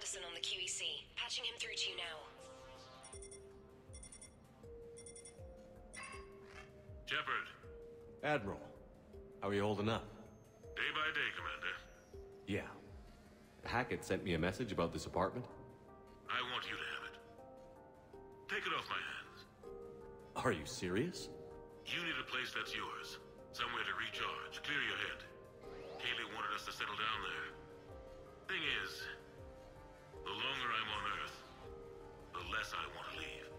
Anderson on the QEC. Patching him through to you now. Shepard. Admiral, how are you holding up? Day by day, Commander. Yeah. Hackett sent me a message about this apartment. I want you to have it. Take it off my hands. Are you serious? You need a place that's yours. Somewhere to recharge, clear your head. Kaylee wanted us to settle down there. Thing is, the longer I'm on Earth, the less I want to leave.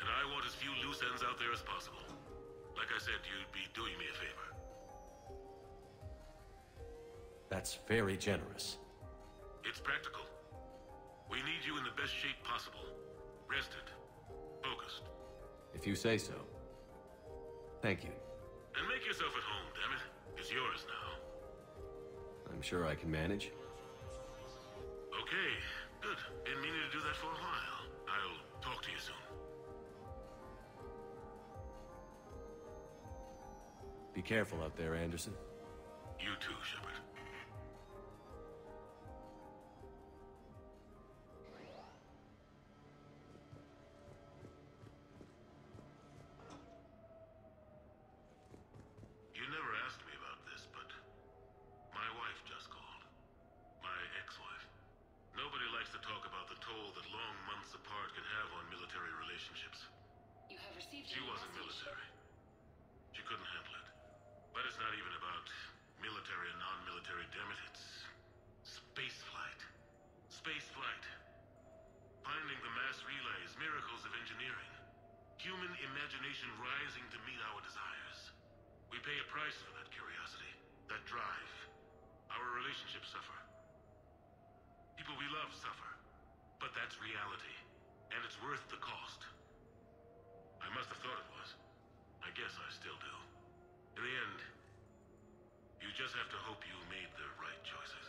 And I want as few loose ends out there as possible. Like I said, you'd be doing me a favor. That's very generous. It's practical. We need you in the best shape possible. Rested. Focused. If you say so. Thank you. And make yourself at home, damn it. It's yours now. I'm sure I can manage. Okay, good. Been meaning to do that for a while. I'll talk to you soon. Be careful out there, Anderson. You too, Shepard. You never asked me about this, but my wife just called. My ex-wife. Nobody likes to talk about the toll that long months apart can have on military relationships. You have received She wasn't military. She couldn't handle it. But it's not even about military and non-military, damn it. It's space flight. Space flight. Finding the mass relays, miracles of engineering. Human imagination rising to meet our desires. We pay a price for that curiosity, that drive. Our relationships suffer. People we love suffer. But that's reality. And it's worth the cost. I must have thought it was. I guess I still do. In the end, you just have to hope you made the right choices.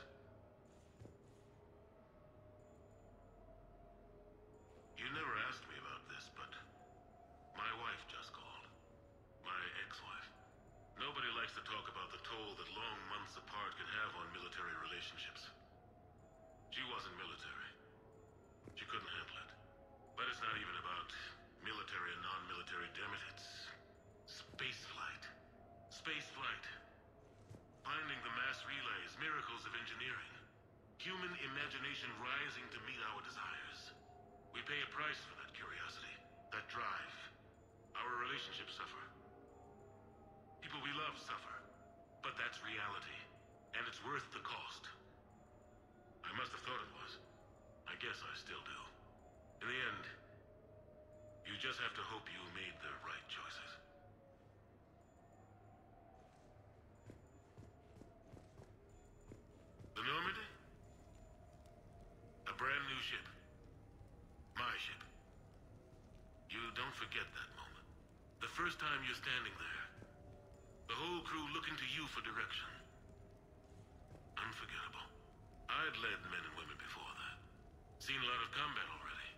You never asked me about this, but my wife just called. My ex-wife. Nobody likes to talk about the toll that long months apart can have on military relationships. She wasn't military. She couldn't handle it. But it's not even about military and non-military, damn it. It's space flight. Space flight. Finding the mass relays, miracles of engineering. Human imagination rising to meet our desires. We pay a price for that curiosity, that drive. Our relationships suffer. People we love suffer. But that's reality. And it's worth the cost. I must have thought it was. I guess I still do. In the end, you just have to hope you made the right choices. The Normandy? A brand new ship. My ship. You don't forget that moment. The first time you're standing there. The whole crew looking to you for direction. Unforgettable. I'd led men and women before that. Seen a lot of combat already.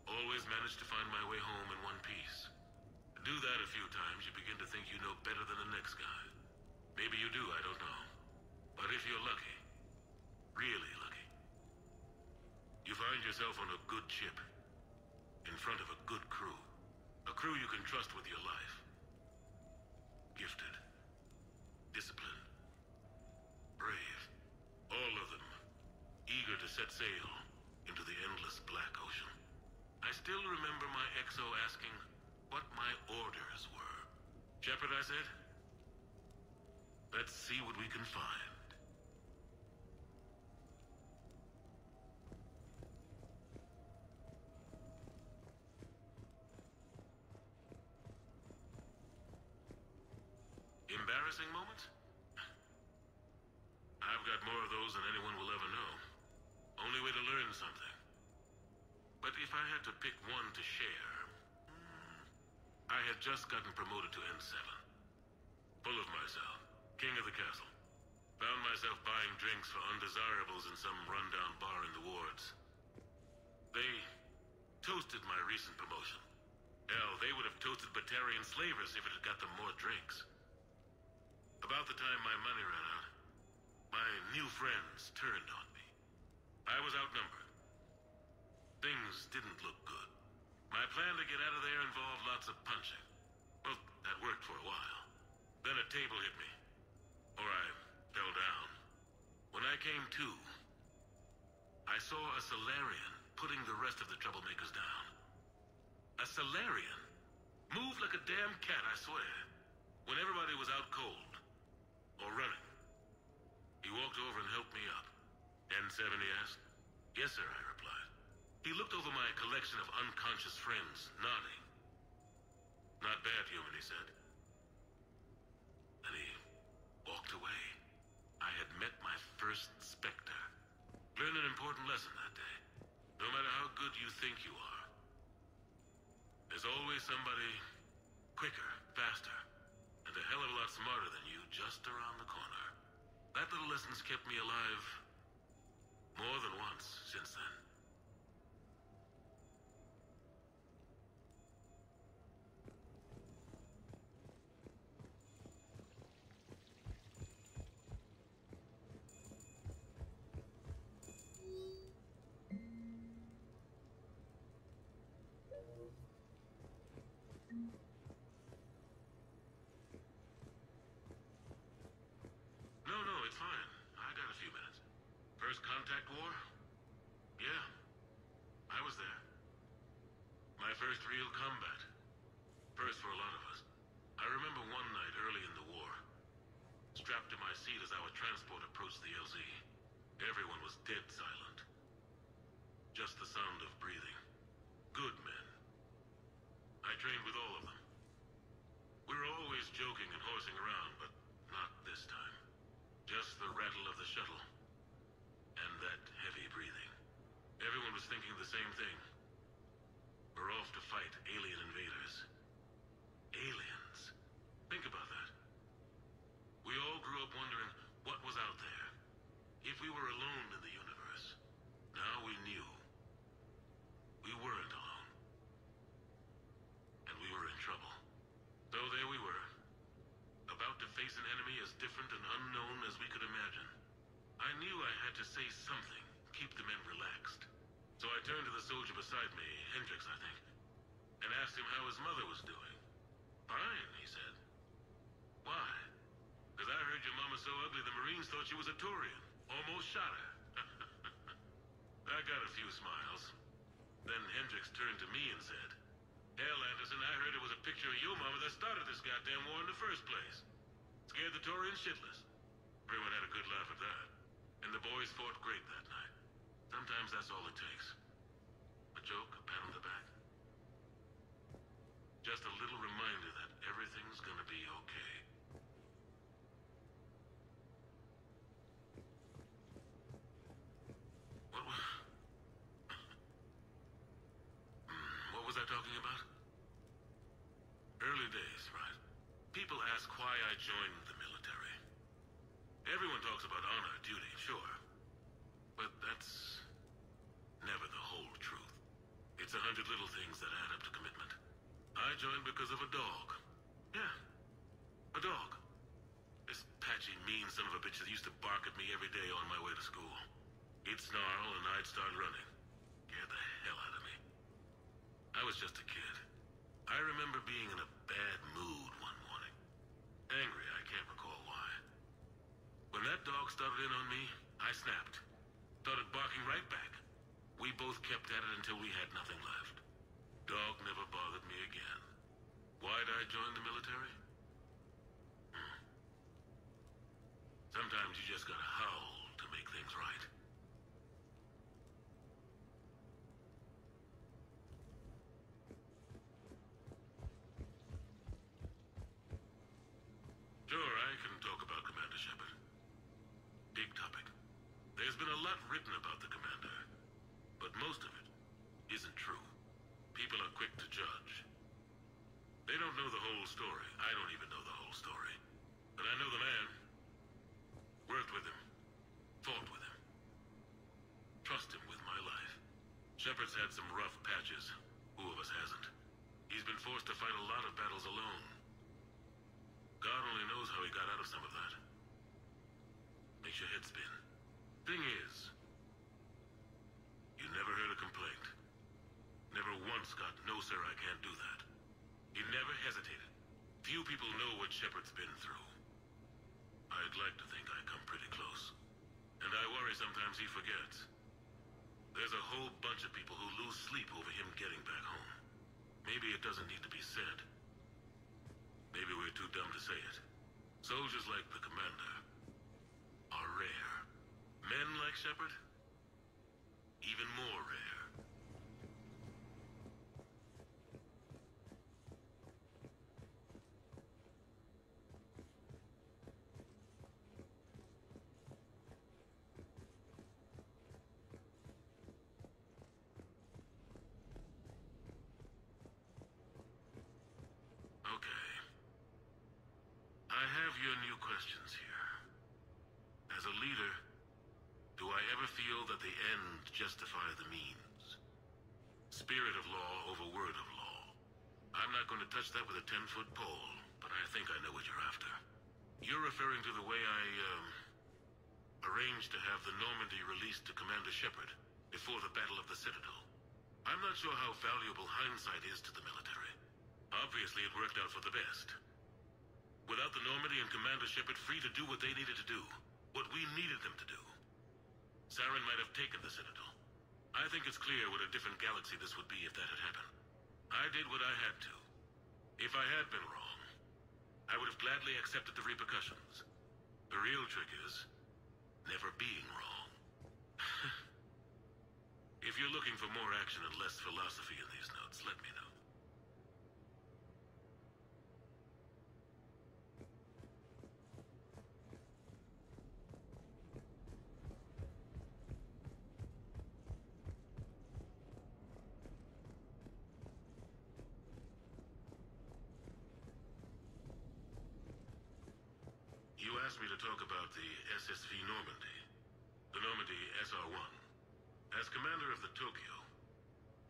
Always managed to find my way home in one piece. Do that a few times, you begin to think you know better than the next guy. Maybe you do, I don't know. But if you're lucky, really lucky, you find yourself on a good ship, in front of a good crew. A crew you can trust with your life. Gifted. Disciplined. Brave. All of them. Eager to set sail into the endless black ocean. I still remember my XO asking what my orders were. Shepard, I said. Let's see what we can find. Embarrassing moments? I've got more of those than anyone will ever know. Only way to learn something. But if I had to pick one to share... I had just gotten promoted to N7. Full of myself. King of the castle. Found myself buying drinks for undesirables in some rundown bar in the wards. They toasted my recent promotion. Hell, they would have toasted Batarian slavers if it had got them more drinks. About the time my money ran out, my new friends turned on me. I was outnumbered. Things didn't look good. My plan to get out of there involved lots of punching. Well, that worked for a while. Then a table hit me. Or I fell down. When I came to, I saw a Solarian putting the rest of the troublemakers down. A Solarian? Moved like a damn cat, I swear. When everybody was out cold. Or running. He walked over and helped me up. N7, he asked. Yes, sir, I replied. He looked over my collection of unconscious friends, nodding. Not bad, human, he said. And he walked away. I had met my first Spectre. Learned an important lesson that day. No matter how good you think you are, there's always somebody quicker, faster, and a hell of a lot smarter than you just around the corner. That little lesson's kept me alive more than once since then. No, it's fine. I got a few minutes. First contact war? Yeah. I was there. My first real combat. First for a lot of us. I remember one night early in the war. Strapped to my seat as our transport approached the LZ. Everyone was dead silent. Just the sound of breathing. Good men. I trained with all of them. We were always joking and horsing around, but not this time. Just the rattle of the shuttle. And that heavy breathing. Everyone was thinking the same thing. We're off to fight alien invaders. Aliens. Think about that. We all grew up wondering what was out there. If we were alone in the universe. Now we knew. We weren't alone. And we were in trouble. So there we were. About to face an enemy as different and unknown as we could imagine. I knew I had to say something, keep the men relaxed. So I turned to the soldier beside me, Hendricks, I think, and asked him how his mother was doing. Fine, he said. Why? Because I heard your mama's so ugly the Marines thought she was a Turian. Almost shot her. I got a few smiles. Then Hendricks turned to me and said, Hell, Anderson, I heard it was a picture of your mama that started this goddamn war in the first place. Scared the Turians shitless. Everyone had a good laugh at that. And the boys fought great that night. Sometimes that's all it takes. A joke, a pat on the back. Just a little reminder that everything's gonna be okay. What was I talking about? Early days, right? People ask why I joined the military. Everyone talks about honor, duty, sure. But that's never the whole truth. It's 100 little things that add up to commitment. I joined because of a dog. Yeah, a dog. This patchy, mean son of a bitch that used to bark at me every day on my way to school. He'd snarl and I'd start running. Scared the hell out of me. I was just a kid. I remember being in a bad mood one morning. Angry, I can't recall why. When that dog started in on me, I snapped. Started barking right back. We both kept at it until we had nothing left. Dog never bothered me again. Why'd I join the military? Sometimes you just gotta howl to make things right. Sure, I can talk about Commander Shepard. Big topic. There's been a lot written about the commander, but most of it isn't true. People are quick to judge. They don't know the whole story. I don't even know the whole story. But I know the man. Worked with him. Fought with him. Trust him with my life. Shepard's had some rough patches. Who of us hasn't? He's been forced to fight a lot of battles alone. God only knows how he got out of some of that. Makes your head spin. Thing is, no sir, I can't do that. He never hesitated. Few people know what Shepard's been through. I'd like to think I come pretty close. And I worry sometimes he forgets. There's a whole bunch of people who lose sleep over him getting back home. Maybe it doesn't need to be said. Maybe we're too dumb to say it. Soldiers like the commander are rare. Men like Shepard, even more rare. Okay. I have your new questions here. As a leader, do I ever feel that the end justify the means? Spirit of law over word of law. I'm not going to touch that with a 10-foot pole, but I think I know what you're after. You're referring to the way I, arranged to have the Normandy released to Commander Shepard before the Battle of the Citadel. I'm not sure how valuable hindsight is to the military. Obviously, it worked out for the best. Without the Normandy and Commander Shepard free to do what they needed to do, what we needed them to do, Saren might have taken the Citadel. I think it's clear what a different galaxy this would be if that had happened. I did what I had to. If I had been wrong, I would have gladly accepted the repercussions. The real trick is never being wrong. If you're looking for more action and less philosophy in these notes, let me know. You asked me to talk about the SSV Normandy. The Normandy SR-1. As commander of the Tokyo,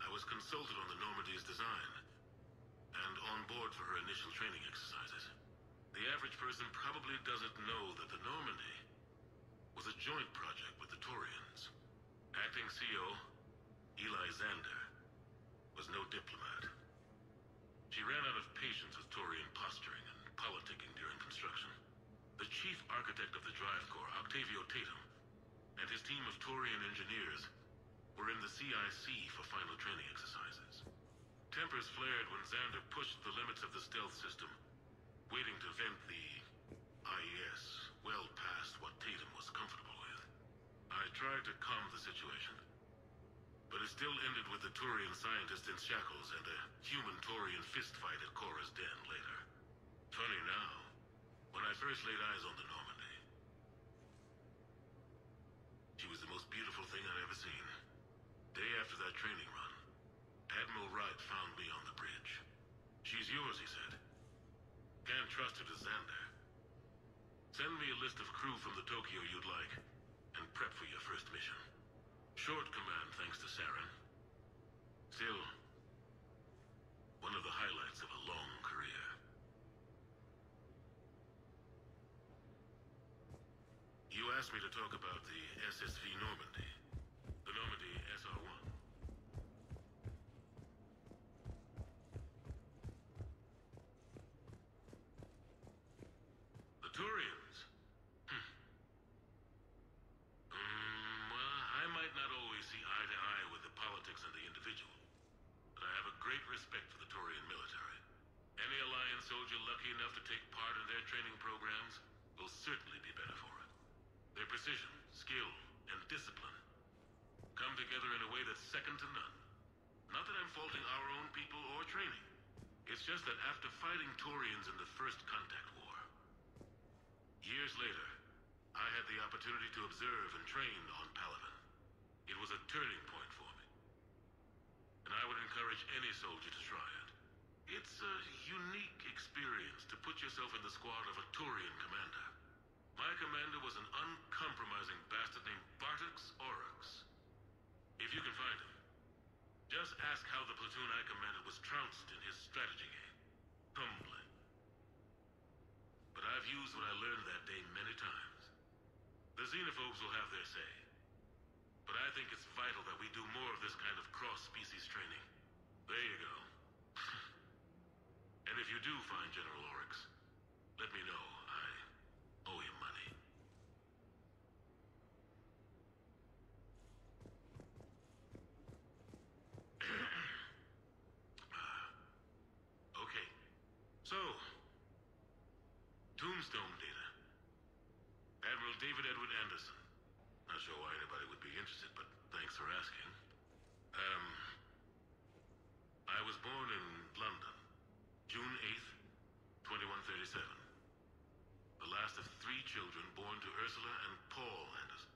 I was consulted on the Normandy's design, and on board for her initial training exercises. The average person probably doesn't know that the Normandy was a joint project with the Taurians. Acting CO, Eli Xander, was no diplomat. She ran out of patience with Taurian posturing and politicking during construction. The chief architect of the drive corps, Octavio Tatum, and his team of Taurian engineers were in the CIC for final training exercises. Tempers flared when Xander pushed the limits of the stealth system, waiting to vent the IES well past what Tatum was comfortable with. I tried to calm the situation, but it still ended with the Taurian scientist in shackles and a human Taurian fistfight at Korra's den later. Funny now, when I first laid eyes on the Normandy, she was the most beautiful thing I'd ever seen. Day after that training run, Admiral Wright found me on the bridge. She's yours, he said. Can't trust her to Xander. Send me a list of crew from the Tokyo you'd like, and prep for your first mission. Short command thanks to Saren. Still, one of the highlights of a long career. You asked me to talk about the SSV Normandy. The Normandy SR-1. The Taurians? Well, I might not always see eye to eye with the politics and the individual, but I have a great respect for the Taurian military. Any Alliance soldier lucky enough to take part in their training programs will certainly be better for it. Their precision, skill, and discipline come together in a way that's second to none. Not that I'm faulting our own people or training. It's just that after fighting Taurians in the First Contact War, years later, I had the opportunity to observe and train on Palaven. It was a turning point for me. And I would encourage any soldier to try it. It's a unique experience to put yourself in the squad of a Taurian commander. My commander was an uncompromising bastard named Bartux Oryx. If you can find him, just ask how the platoon I commanded was trounced in his strategy game. Humbling. But I've used what I learned that day many times. The xenophobes will have their say. But I think it's vital that we do more of this kind of cross-species training. There you go. And if you do find General Oryx, let me know. I owe him money. Okay. So, Tombstone data. Admiral David Edward Anderson. Not sure why anybody would be interested, but thanks for asking. I was born in London, June 8th, 2137. The last of 3 children born to Ursula and Paul Anderson.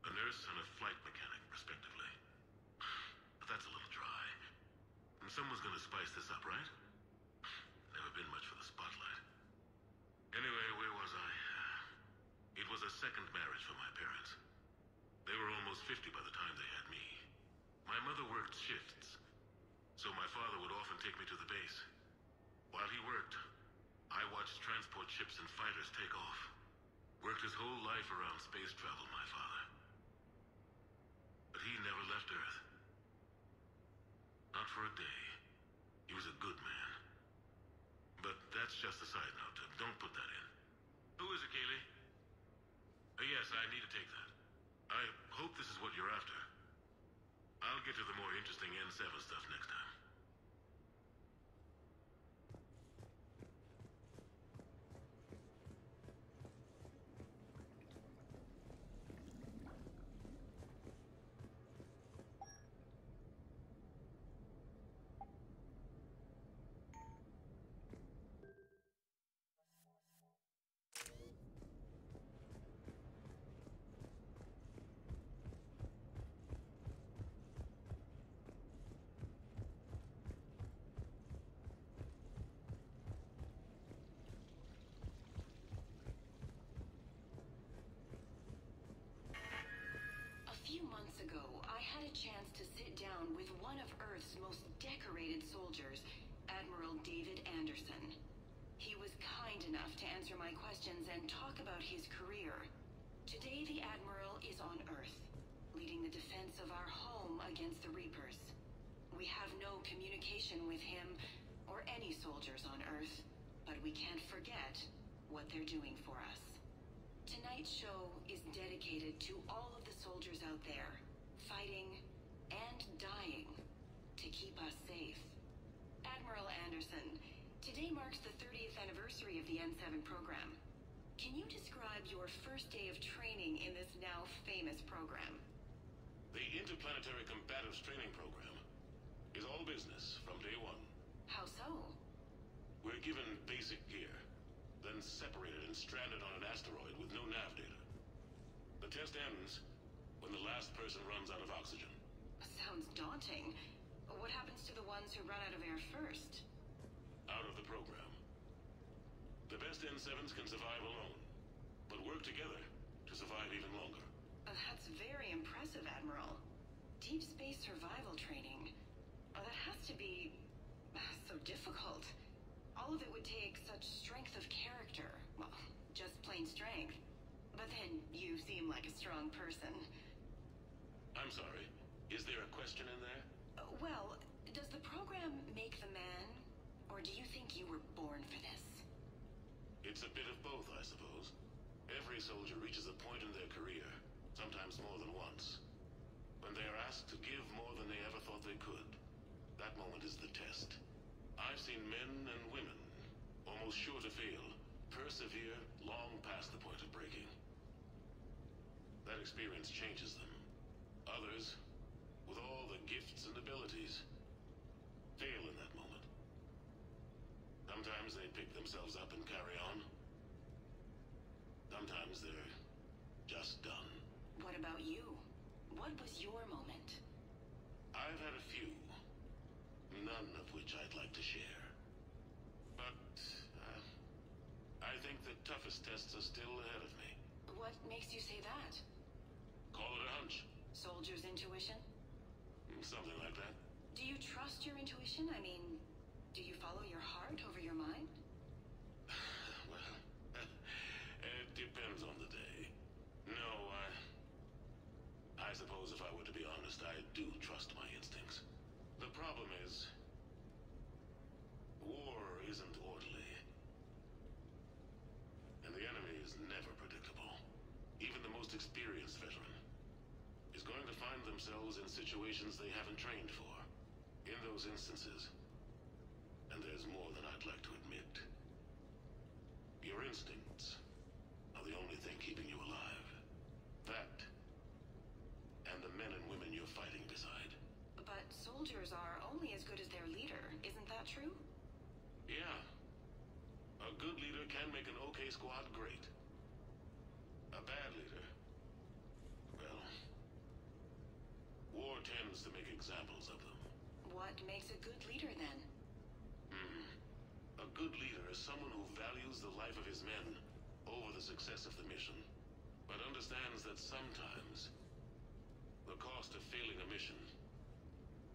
A nurse and a flight mechanic, respectively. But that's a little dry. And someone's gonna spice this up, right? Never been much for the spotlight. Anyway, where was I? It was a second marriage for my parents. They were almost 50 by the time they had me. My mother worked shifts, so my father would often take me to the base. While he worked, I watched transport ships and fighters take off. Worked his whole life around space travel, my father. But he never left Earth. Not for a day. He was a good man. But that's just a side note. Don't put that in. Who is it, Kaylee? Yes, I need to take that. I hope this is what you're after. I'll get to the more interesting N7 stuff next time. A few months ago, I had a chance to sit down with one of Earth's most decorated soldiers, Admiral David Anderson. He was kind enough to answer my questions and talk about his career. Today, the Admiral is on Earth, leading the defense of our home against the Reapers. We have no communication with him or any soldiers on Earth, but we can't forget what they're doing for us. Tonight's show is dedicated to all of the soldiers out there, fighting and dying to keep us safe. Admiral Anderson, today marks the 30th anniversary of the N7 program. Can you describe your first day of training in this now famous program? The Interplanetary Combatives Training Program is all business from day one. How so? We're given basic gear, then separated and stranded on an asteroid with no nav data. The test ends when the last person runs out of oxygen. Sounds daunting. What happens to the ones who run out of air first? Out of the program. The best N7s can survive alone, but work together to survive even longer. That's very impressive, Admiral. Deep space survival training. That has to be so difficult. All of it would take such strength of character. Well, just plain strength. But then you seem like a strong person. I'm sorry. Is there a question in there? Well, does the program make the man? Or do you think you were born for this? It's a bit of both, I suppose. Every soldier reaches a point in their career, sometimes more than once, when they are asked to give more than they ever thought they could. That moment is the test. I've seen men and women, almost sure to fail, persevere long past the point of breaking. That experience changes them. Others, with all the gifts and abilities, fail in that moment. Sometimes they pick themselves up and carry on. Sometimes they're just done. What about you? What was your moment? I've had a few, none of which I'd like to share. But, I think the toughest tests are still ahead of me. What makes you say that? Call it a hunch. Soldier's intuition? Something like that. Do you trust your intuition? I mean, do you follow your heart over your mind? Well, it depends on the day. No, I suppose if I were to be honest, I do trust my instincts. The problem is, themselves in situations they haven't trained for. In those instances, and there's more than I'd like to admit, your instincts are the only thing keeping you alive. That, and the men and women you're fighting beside. But soldiers are only as good as their leader, isn't that true? Yeah. A good leader can make an okay squad great. A bad leader, well, war tends to make examples of them. What makes a good leader, then? A good leader is someone who values the life of his men over the success of the mission, but understands that sometimes the cost of failing a mission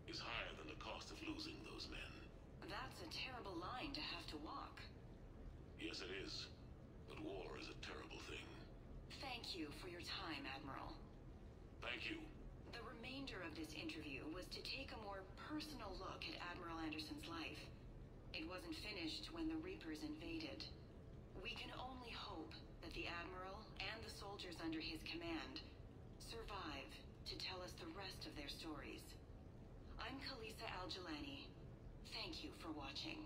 is higher than the cost of losing those men. That's a terrible line to have to walk. Yes, it is. But war is a terrible thing. Thank you for your time, Admiral. Thank you. The remainder of this interview was to take a more personal look at Admiral Anderson's life. It wasn't finished when the Reapers invaded. We can only hope that the Admiral and the soldiers under his command survive to tell us the rest of their stories. I'm Khaleesa Al-Jilani. Thank you for watching.